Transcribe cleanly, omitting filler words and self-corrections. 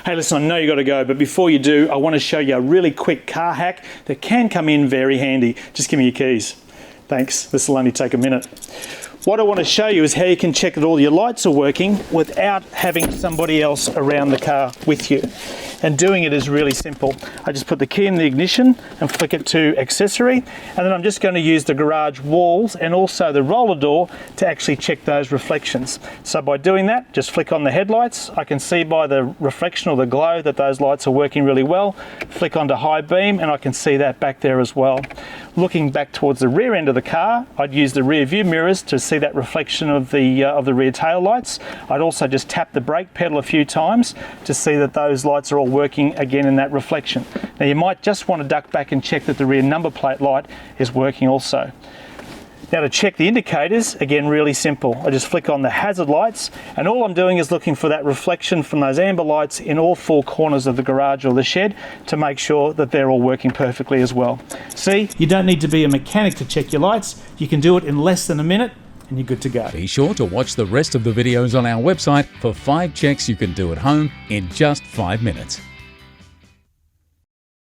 Hey, listen, I know you got to go, but before you do, I want to show you a really quick car hack that can come in very handy. Just give me your keys. Thanks, this will only take a minute. What I want to show you is how you can check that all your lights are working without having somebody else around the car with you. And doing it is really simple. I just put the key in the ignition and flick it to accessory, and then I'm just going to use the garage walls and also the roller door to actually check those reflections. So by doing that, just flick on the headlights. I can see by the reflection or the glow that those lights are working really well. Flick onto high beam and I can see that back there as well. Looking back towards the rear end of the car, I'd use the rear view mirrors to see that reflection of the rear tail lights. I'd also just tap the brake pedal a few times to see that those lights are all working again in that reflection. Now you might just want to duck back and check that the rear number plate light is working also. Now to check the indicators, again really simple. I just flick on the hazard lights and all I'm doing is looking for that reflection from those amber lights in all four corners of the garage or the shed to make sure that they're all working perfectly as well. See, you don't need to be a mechanic to check your lights. You can do it in less than a minute and you're good to go. Be sure to watch the rest of the videos on our website for 5 checks you can do at home in just 5 minutes.